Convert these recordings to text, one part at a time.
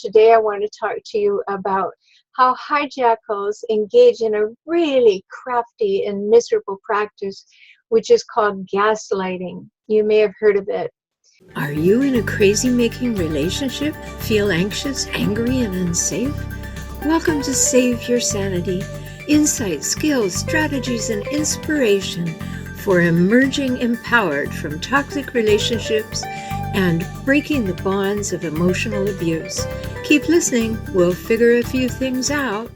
Today I want to talk to you about how hijackals engage in a really crafty and miserable practice, which is called gaslighting. You may have heard of it. Are you in a crazy-making relationship? Feel anxious, angry, and unsafe? Welcome to Save Your Sanity. Insight, skills, strategies, and inspiration for emerging empowered from toxic relationships and breaking the bonds of emotional abuse. Keep listening. We'll figure a few things out.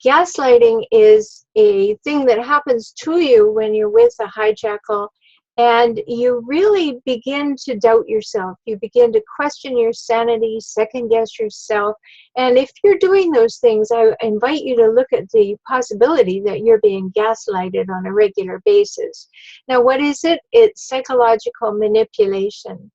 Gaslighting is a thing that happens to you when you're with a hijackal, and you really begin to doubt yourself. You begin to question your sanity, second guess yourself. And if you're doing those things, I invite you to look at the possibility that you're being gaslighted on a regular basis. Now, what is it? It's psychological manipulation.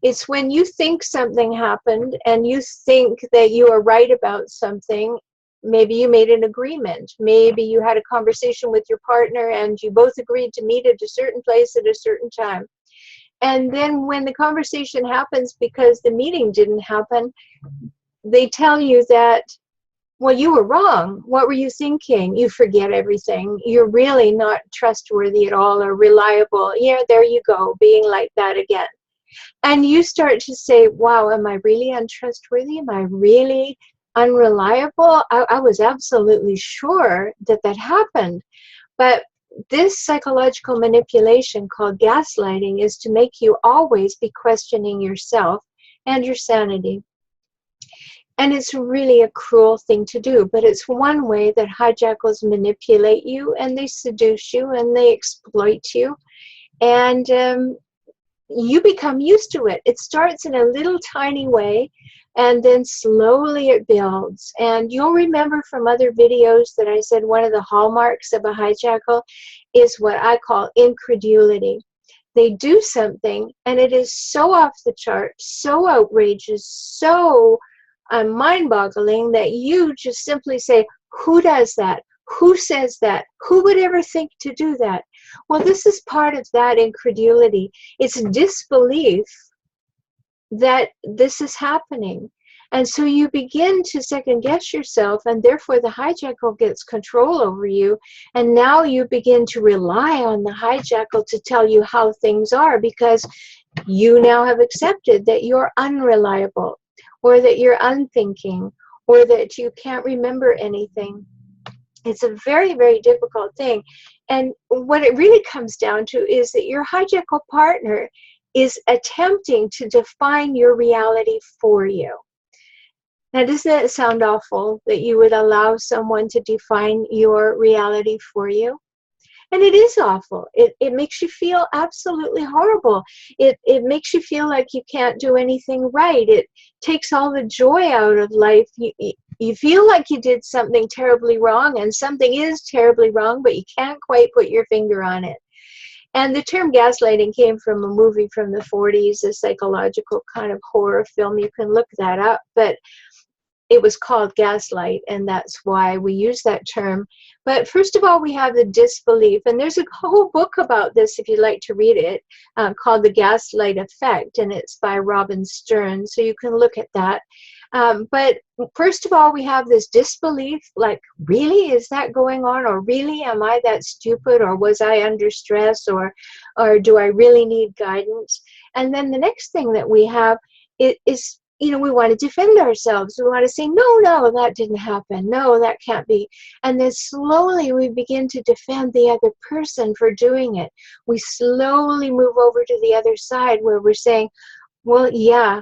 It's when you think something happened and you think that you are right about something. Maybe you made an agreement. Maybe you had a conversation with your partner and you both agreed to meet at a certain place at a certain time. And then when the conversation happens because the meeting didn't happen, they tell you that, well, you were wrong. What were you thinking? You forget everything. You're really not trustworthy at all or reliable. Yeah, there you go, being like that again. And you start to say, wow, am I really untrustworthy? Am I really unreliable? I was absolutely sure that that happened. But this psychological manipulation called gaslighting is to make you always be questioning yourself and your sanity. And it's really a cruel thing to do, but it's one way that hijackals manipulate you, and they seduce you, and they exploit you. And you become used to it. It starts in a little tiny way, and then slowly it builds. And you'll remember from other videos that I said one of the hallmarks of a hijackal is what I call incredulity. They do something, and it is so off the chart, so outrageous, so mind-boggling that you just simply say, who does that? Who says that? Who would ever think to do that? Well, this is part of that incredulity. It's disbelief that this is happening. And so you begin to second guess yourself, and therefore the hijackal gets control over you. And now you begin to rely on the hijackal to tell you how things are, because you now have accepted that you're unreliable, or that you're unthinking, or that you can't remember anything. It's a very, very difficult thing. And what it really comes down to is that your hijackal partner is attempting to define your reality for you. Now, doesn't that sound awful, that you would allow someone to define your reality for you? And it is awful. It makes you feel absolutely horrible. It makes you feel like you can't do anything right. It takes all the joy out of life. You feel like you did something terribly wrong, and something is terribly wrong, but you can't quite put your finger on it. And the term gaslighting came from a movie from the 40s, a psychological kind of horror film. You can look that up. But it was called gaslight, and that's why we use that term. But first of all, we have the disbelief, and there's a whole book about this if you'd like to read it, called The Gaslight Effect, and it's by Robin Stern, so you can look at that. But first of all, we have this disbelief, like, really, is that going on? Or really, am I that stupid? Or was I under stress? Or do I really need guidance? And then the next thing that we have is we want to defend ourselves. We want to say, no, that didn't happen. No, that can't be. And then slowly we begin to defend the other person for doing it. We slowly move over to the other side where we're saying, well, yeah,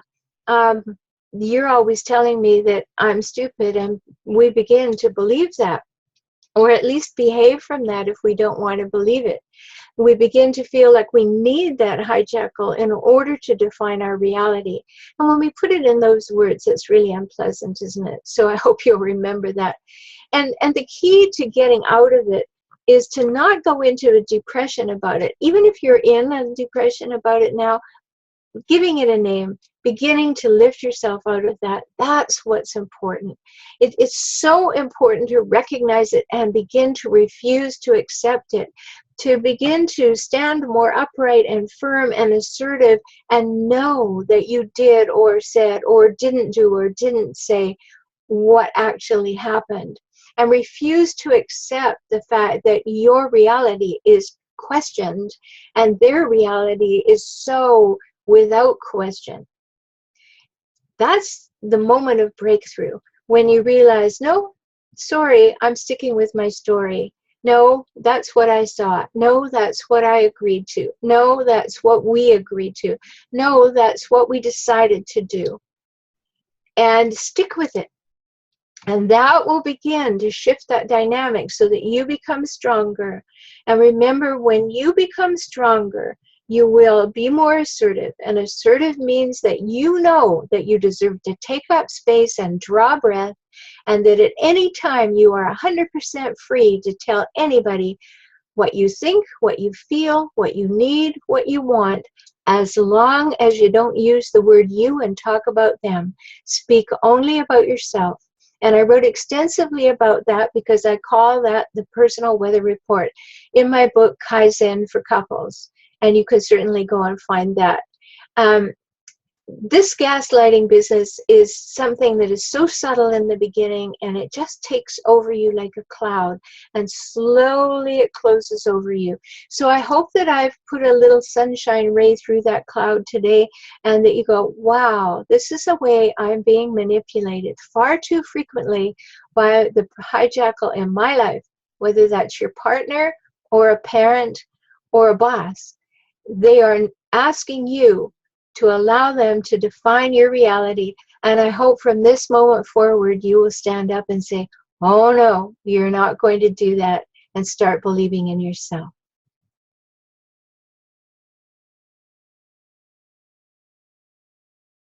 you're always telling me that I'm stupid, and we begin to believe that, or at least behave from that if we don't want to believe it. We begin to feel like we need that hijackal in order to define our reality. And when we put it in those words, it's really unpleasant, isn't it? So I hope you'll remember that. And the key to getting out of it is to not go into a depression about it. Even if you're in a depression about it now, giving it a name, beginning to lift yourself out of that. That's what's important. It's so important to recognize it and begin to refuse to accept it, to begin to stand more upright and firm and assertive and know that you did or said or didn't do or didn't say what actually happened, and refuse to accept the fact that your reality is questioned and their reality is so without question. That's the moment of breakthrough, when you realize, no, sorry, I'm sticking with my story. No, that's what I saw. No, that's what I agreed to. No, that's what we agreed to. No, that's what we decided to do. And stick with it. And that will begin to shift that dynamic so that you become stronger. And remember, when you become stronger, you will be more assertive. And assertive means that you know that you deserve to take up space and draw breath, and that at any time you are 100% free to tell anybody what you think, what you feel, what you need, what you want, as long as you don't use the word you and talk about them. Speak only about yourself. And I wrote extensively about that because I call that the personal weather report in my book, Kaizen for Couples. And you can certainly go and find that. This gaslighting business is something that is so subtle in the beginning, and it just takes over you like a cloud, and slowly it closes over you. So I hope that I've put a little sunshine ray through that cloud today, and that you go, wow, this is a way I'm being manipulated far too frequently by the hijackal in my life, whether that's your partner or a parent or a boss. They are asking you to allow them to define your reality. And I hope from this moment forward, you will stand up and say, oh no, you're not going to do that, and start believing in yourself.